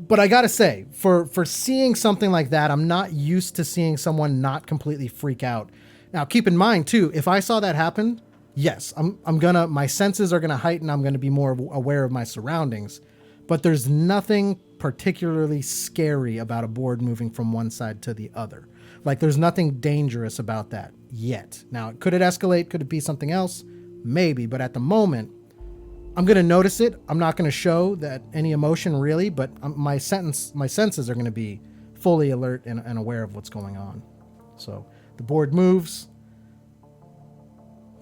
But I gotta say, for seeing something like that, I'm not used to seeing someone not completely freak out. Now, keep in mind too, if I saw that happen, yes, my senses are gonna heighten. I'm gonna be more aware of my surroundings. But there's nothing particularly scary about a board moving from one side to the other. Like, there's nothing dangerous about that yet. Now, could it escalate? Could it be something else? Maybe, but at the moment, I'm going to notice it. I'm not going to show that any emotion really, but my senses are going to be fully alert and aware of what's going on. So the board moves,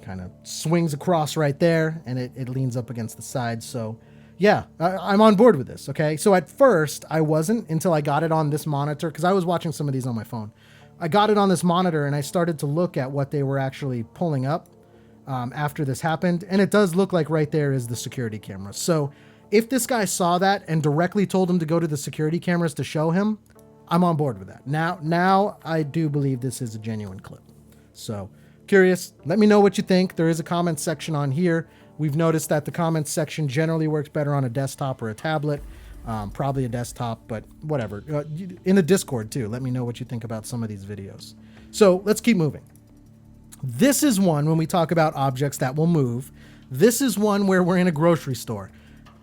kind of swings across right there, and it leans up against the side. So yeah, I'm on board with this. Okay. So at first I wasn't, until I got it on this monitor, because I was watching some of these on my phone. I got it on this monitor and I started to look at what they were actually pulling up after this happened. And it does look like right there is the security camera. So if this guy saw that and directly told him to go to the security cameras to show him, I'm on board with that. Now I do believe this is a genuine clip. So curious, let me know what you think. There is a comment section on here. We've noticed that the comments section generally works better on a desktop or a tablet. Probably a desktop, but whatever. In the Discord too, let me know what you think about some of these videos. So let's keep moving. This is one, when we talk about objects that will move, this is one where we're in a grocery store.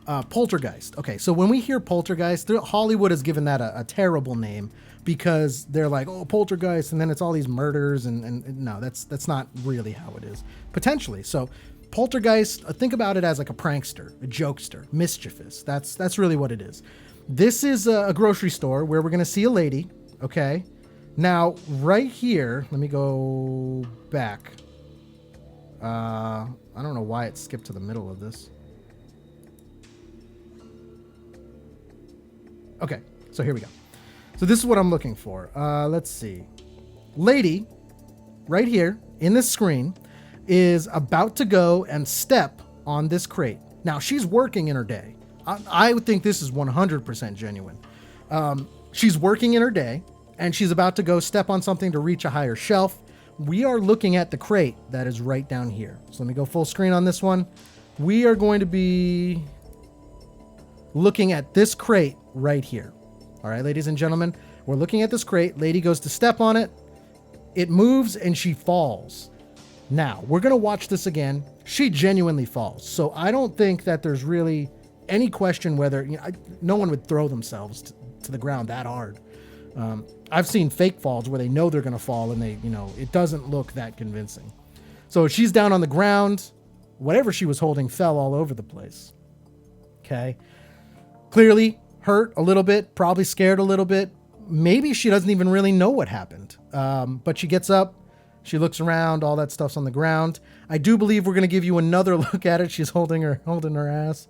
Poltergeist. Okay, so when we hear poltergeist, Hollywood has given that a terrible name because they're like, oh, poltergeist, and then it's all these murders, and no, that's not really how it is. Potentially. So poltergeist, think about it as like a prankster, a jokester, mischievous. That's really what it is. This is a grocery store where we're going to see a lady, okay? Now, right here, let me go back. I don't know why it skipped to the middle of this. Okay, so here we go. So this is what I'm looking for. Let's see. Lady, right here in this screen. is about to go and step on this crate. Now, she's working in her day. I would think this is 100% genuine. She's working in her day, and she's about to go step on something to reach a higher shelf. We are looking at the crate that is right down here. So let me go full screen on this one. We are going to be looking at this crate right here. All right, ladies and gentlemen, we're looking at this crate. Lady goes to step on it. It moves and she falls. Now, we're going to watch this again. She genuinely falls. So I don't think that there's really any question whether, no one would throw themselves to the ground that hard. I've seen fake falls where they know they're going to fall and they, it doesn't look that convincing. So she's down on the ground. Whatever she was holding fell all over the place. Okay. Clearly hurt a little bit, probably scared a little bit. Maybe she doesn't even really know what happened. But she gets up, she looks around, all that stuff's on the ground. I do believe we're going to give you another look at it. She's holding her ass.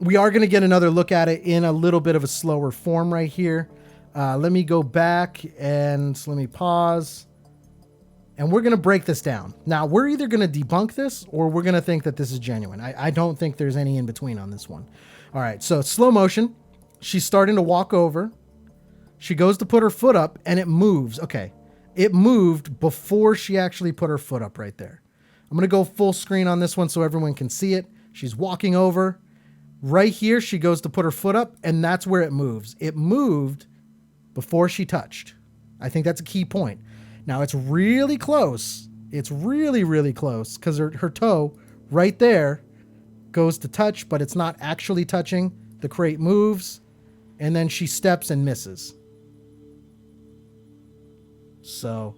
We are going to get another look at it in a little bit of a slower form right here. Let me go back and let me pause. And we're going to break this down. Now, we're either going to debunk this or we're going to think that this is genuine. I don't think there's any in between on this one. All right, so slow motion. She's starting to walk over. She goes to put her foot up and it moves. Okay, it moved before she actually put her foot up right there. I'm going to go full screen on this one so everyone can see it. She's walking over. Right here, she goes to put her foot up and that's where it moves. It moved before she touched. I think that's a key point. Now, it's really close. It's really, really close because her toe right there goes to touch, but it's not actually touching. The crate moves, and then she steps and misses. So,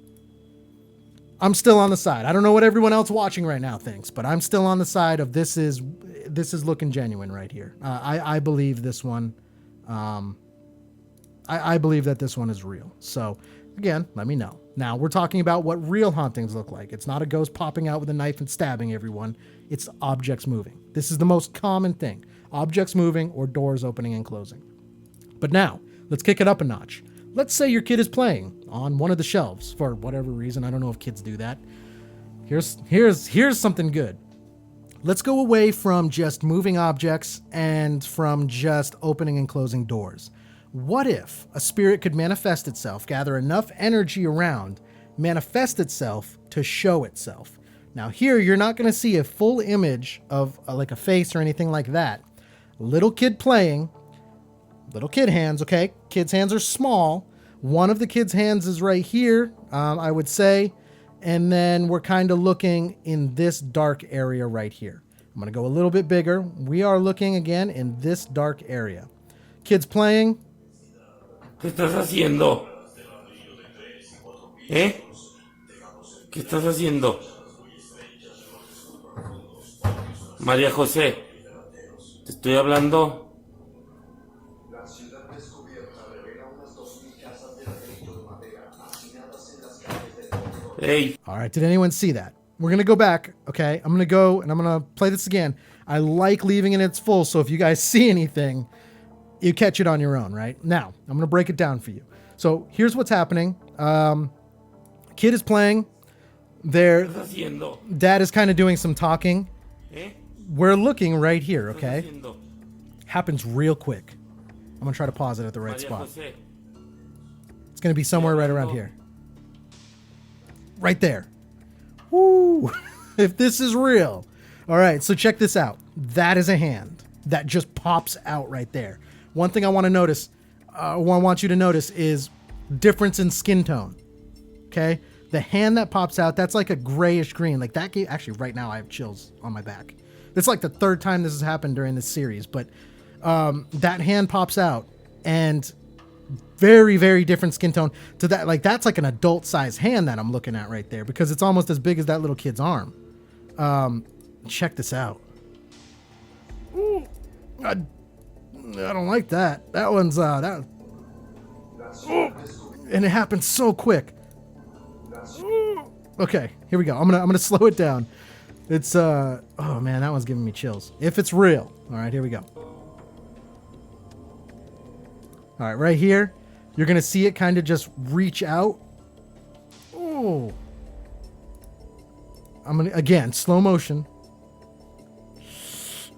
I'm still on the side. I don't know what everyone else watching right now thinks, but I'm still on the side of this is looking genuine right here. I believe this one. I believe that this one is real. So, again, let me know. Now, we're talking about what real hauntings look like. It's not a ghost popping out with a knife and stabbing everyone. It's objects moving. This is the most common thing. Objects moving or doors opening and closing. But now, let's kick it up a notch. Let's say your kid is playing on one of the shelves for whatever reason. I don't know if kids do that. Here's something good. Let's go away from just moving objects and from just opening and closing doors. What if a spirit could manifest itself, gather enough energy around, manifest itself to show itself? Now here, you're not going to see a full image of like a face or anything like that. Little kid playing, little kid hands, okay? Kids' hands are small. One of the kids' hands is right here, I would say. And then we're kind of looking in this dark area right here. I'm going to go a little bit bigger. We are looking again in this dark area. Kids playing. ¿Qué estás haciendo? ¿Eh? ¿Qué estás haciendo? María José, te estoy hablando. Hey. All right, did anyone see that? We're going to go back, okay? I'm going to go and I'm going to play this again. I like leaving it in its full, so if you guys see anything, you catch it on your own, right? Now, I'm going to break it down for you. So here's what's happening. Kid is playing. Their dad is kind of doing some talking. We're looking right here, okay? Happens real quick. I'm going to try to pause it at the right spot. It's going to be somewhere right around here. Right there. Woo! If this is real. All right, so check this out. That is a hand that just pops out right there. One thing I want to notice, I want you to notice is difference in skin tone. Okay? The hand that pops out, that's like a grayish green. Like that, actually right now I have chills on my back. It's like the third time this has happened during this series, but that hand pops out and very, very different skin tone to that. Like that's like an adult size hand that I'm looking at right there because it's almost as big as that little kid's arm. Check this out. Ooh, I don't like that. That one's that. Ooh, and it happened so quick. Ooh. Okay, here we go. I'm gonna slow it down. It's oh man, that one's giving me chills. If it's real. All right, here we go. All right, right here, you're gonna see it kind of just reach out. Ooh. I'm gonna, again, slow motion.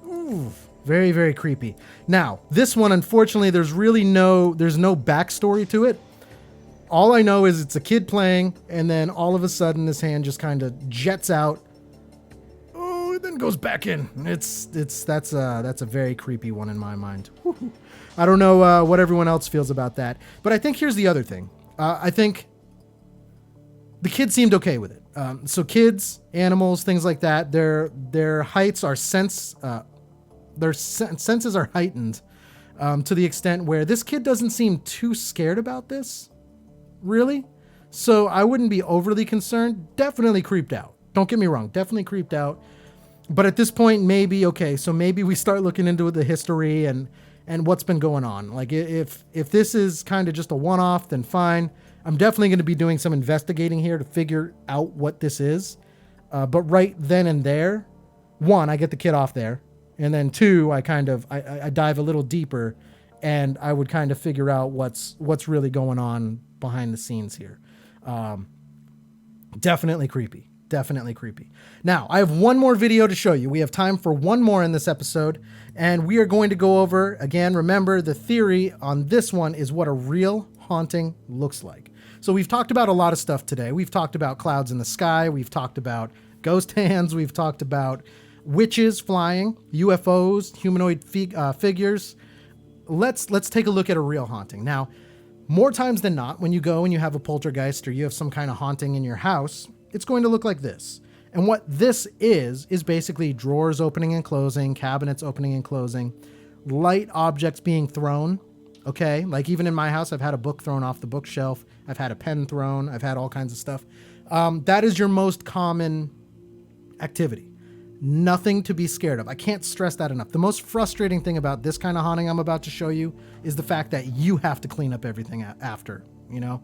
Ooh, very, very creepy. Now, this one, unfortunately, there's no backstory to it. All I know is it's a kid playing, and then all of a sudden this hand just kind of jets out. Oh, it then goes back in. That's a very creepy one in my mind. Woo-hoo. I don't know what everyone else feels about that, but I think here's the other thing. I think the kids seemed okay with it. So kids, animals, things like that, their heights are their senses are heightened to the extent where this kid doesn't seem too scared about this, really. So I wouldn't be overly concerned. Definitely creeped out. Don't get me wrong, definitely creeped out. But at this point, maybe, okay, so maybe we start looking into the history and what's been going on. Like if this is kind of just a one-off, then fine. I'm definitely going to be doing some investigating here to figure out what this is. But right then and there, one, I get the kid off there. And then two, I dive a little deeper and I would kind of figure out what's really going on behind the scenes here. Definitely creepy. Definitely creepy. Now, I have one more video to show you. We have time for one more in this episode, and we are going to go over, again, remember, the theory on this one is what a real haunting looks like. So we've talked about a lot of stuff today. We've talked about clouds in the sky. We've talked about ghost hands. We've talked about witches flying, UFOs, humanoid figures. Let's take a look at a real haunting. Now, more times than not, when you go and you have a poltergeist or you have some kind of haunting in your house, it's going to look like this. And what this is basically drawers opening and closing, cabinets opening and closing, light objects being thrown. Okay, like even in my house, I've had a book thrown off the bookshelf. I've had a pen thrown. I've had all kinds of stuff. That is your most common activity. Nothing to be scared of. I can't stress that enough. The most frustrating thing about this kind of haunting I'm about to show you is the fact that you have to clean up everything after, you know?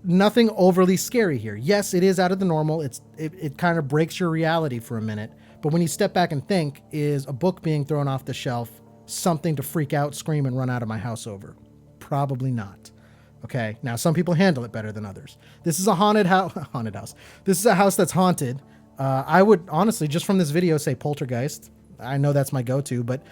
Nothing overly scary here. Yes, it is out of the normal. It kind of breaks your reality for a minute. But when you step back and think, is a book being thrown off the shelf something to freak out, scream, and run out of my house over? Probably not. Okay, now some people handle it better than others. This is a haunted house. This is a house that's haunted. I would honestly, just from this video, say Poltergeist. I know that's my go-to, but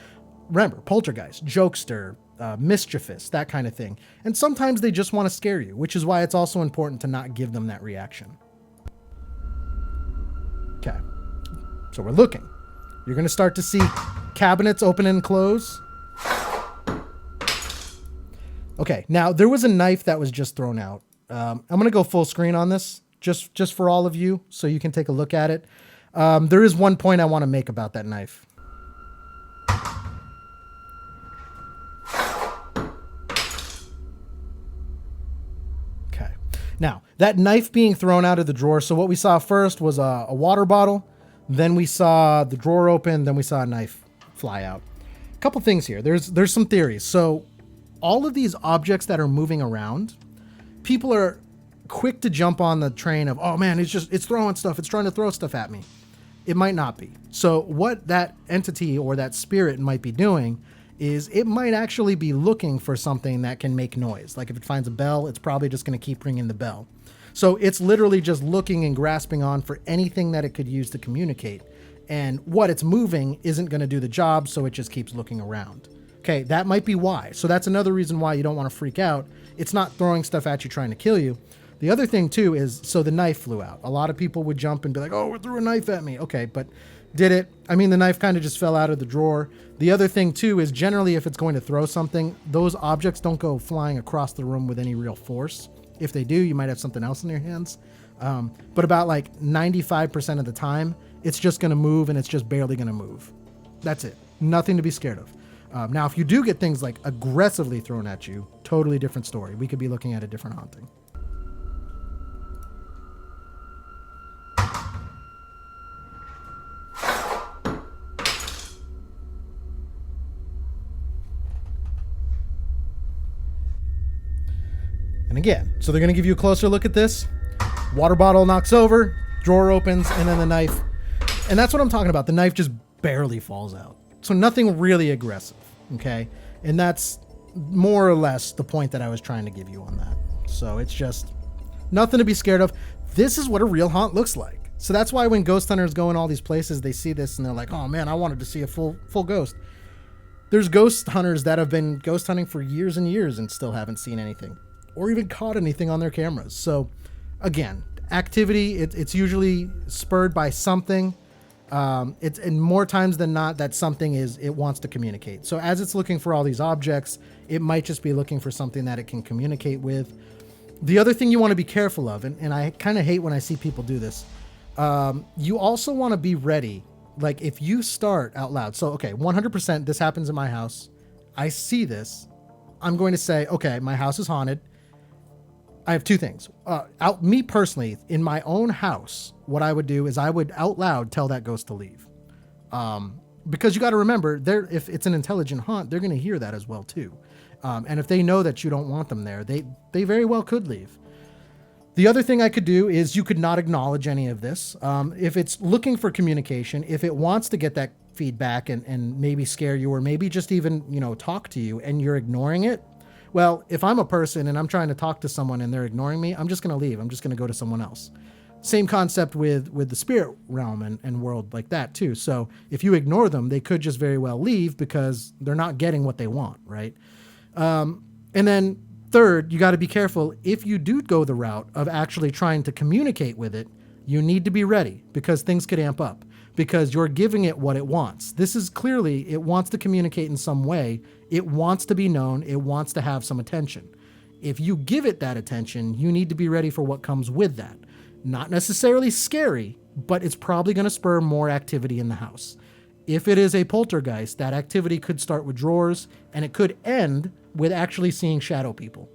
remember, Poltergeist, jokester, mischievous, that kind of thing. And sometimes they just want to scare you, which is why it's also important to not give them that reaction. Okay, so we're looking. You're going to start to see cabinets open and close. Okay, now there was a knife that was just thrown out. I'm going to go full screen on this, just for all of you, so you can take a look at it. There is one point I want to make about that knife. Okay, now that knife being thrown out of the drawer. So what we saw first was a water bottle. Then we saw the drawer open. Then we saw a knife fly out. A couple things here. There's some theories. So all of these objects that are moving around, people are quick to jump on the train of, oh man, it's throwing stuff. It's trying to throw stuff at me. It might not be. So what that entity or that spirit might be doing is it might actually be looking for something that can make noise. Like if it finds a bell, it's probably just going to keep ringing the bell. So it's literally just looking and grasping on for anything that it could use to communicate. And what it's moving isn't going to do the job, so it just keeps looking around. Okay, that might be why. So that's another reason why you don't want to freak out. It's not throwing stuff at you trying to kill you. The other thing too is, so the knife flew out. A lot of people would jump and be like, oh, it threw a knife at me. Okay, but did it? I mean, the knife kind of just fell out of the drawer. The other thing too is generally if it's going to throw something, those objects don't go flying across the room with any real force. If they do, you might have something else in your hands. But about like 95% of the time, it's just going to move and it's just barely going to move. That's it. Nothing to be scared of. Now, if you do get things like aggressively thrown at you, totally different story. We could be looking at a different haunting. And again, so they're going to give you a closer look at this. Water bottle knocks over, drawer opens, and then the knife. And that's what I'm talking about. The knife just barely falls out. So nothing really aggressive, okay? And that's more or less the point that I was trying to give you on that. So it's just nothing to be scared of. This is what a real haunt looks like. So that's why when ghost hunters go in all these places, they see this and they're like, oh man, I wanted to see a full ghost. There's ghost hunters that have been ghost hunting for years and years and still haven't seen anything or even caught anything on their cameras. So again, activity, it's usually spurred by something. It's and more times than not that something it wants to communicate. So as it's looking for all these objects, it might just be looking for something that it can communicate with. The other thing you want to be careful of, and I kind of hate when I see people do this, you also want to be ready. Like if you start out loud, so okay, 100% this happens in my house. I see this. I'm going to say, okay, my house is haunted. I have two things. Me personally, in my own house, what I would do is I would out loud tell that ghost to leave. Because you got to remember, if it's an intelligent haunt, they're going to hear that as well too. And if they know that you don't want them there, they very well could leave. The other thing I could do is you could not acknowledge any of this. If it's looking for communication, if it wants to get that feedback and maybe scare you or maybe just even, talk to you and you're ignoring it. Well, if I'm a person and I'm trying to talk to someone and they're ignoring me, I'm just going to leave. I'm just going to go to someone else. Same concept with the spirit realm and world like that too. So if you ignore them, they could just very well leave because they're not getting what they want, right? And then third, you got to be careful. If you do go the route of actually trying to communicate with it, you need to be ready because things could amp up because you're giving it what it wants. This is clearly, it wants to communicate in some way. It wants to be known. It wants to have some attention. If you give it that attention, you need to be ready for what comes with that. Not necessarily scary, but it's probably going to spur more activity in the house. If it is a poltergeist, that activity could start with drawers and it could end with actually seeing shadow people.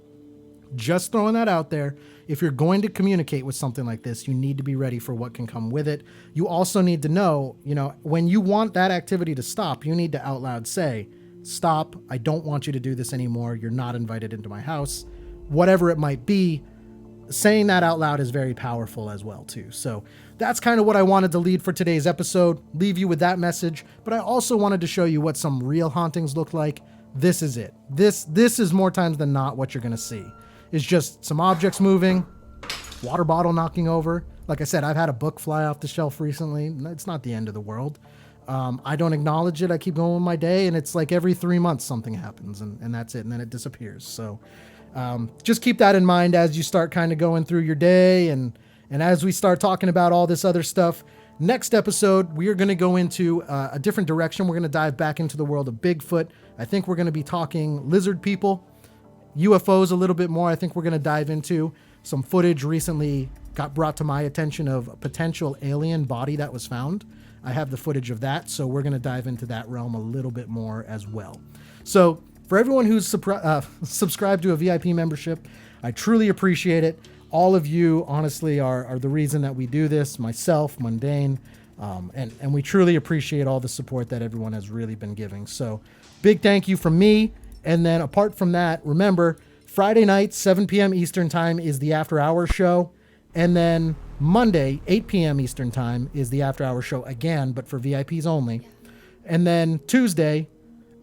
Just throwing that out there. If you're going to communicate with something like this, you need to be ready for what can come with it. You also need to know, when you want that activity to stop, you need to out loud say, stop, I don't want you to do this anymore. You're not invited into my house. Whatever it might be, saying that out loud is very powerful as well too. So that's kind of what I wanted to lead for today's episode, leave you with that message, but I also wanted to show you what some real hauntings look like. This is it. This is more times than not what you're going to see. It's just some objects moving, water bottle knocking over. Like I said, I've had a book fly off the shelf recently. It's not the end of the world. I don't acknowledge it. I keep going with my day, and it's like every 3 months something happens, and that's it, and then it disappears. So just keep that in mind as you start kind of going through your day, and as we start talking about all this other stuff. Next episode, we are going to go into a different direction. We're going to dive back into the world of Bigfoot. I think we're going to be talking lizard people, UFOs a little bit more. I think we're going to dive into some footage recently got brought to my attention of a potential alien body that was found. I have the footage of that, so we're going to dive into that realm a little bit more as well. So for everyone who's subscribed to a VIP membership, I truly appreciate it. All of you, honestly, are the reason that we do this, myself, Mundane, and we truly appreciate all the support that everyone has really been giving. So big thank you from me. And then apart from that, remember, Friday night, 7 p.m. Eastern Time is the After Hours show. And then Monday, 8 p.m. Eastern Time is the After Hours show again, but for VIPs only. And then Tuesday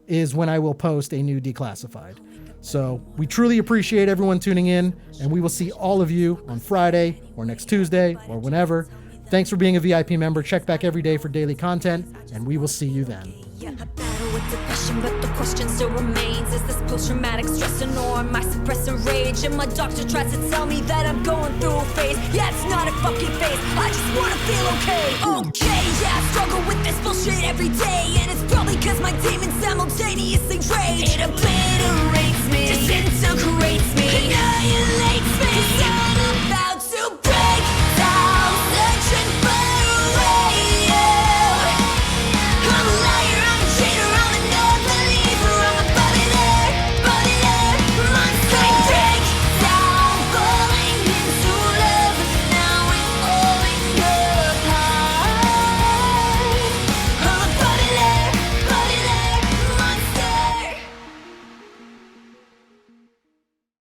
is when I will post a new Declassified. So we truly appreciate everyone tuning in, and we will see all of you on Friday or next Tuesday or whenever. Thanks for being a VIP member. Check back every day for daily content, and we will see you then. I battle with depression, but the question still remains. Is this post-traumatic stress or am I suppressing rage? And my doctor tries to tell me that I'm going through a phase. Yeah, it's not a fucking phase, I just wanna feel okay. Okay, yeah, I struggle with this bullshit every day, and it's probably cause my demons simultaneously rage. It obliterates me, disintegrates me.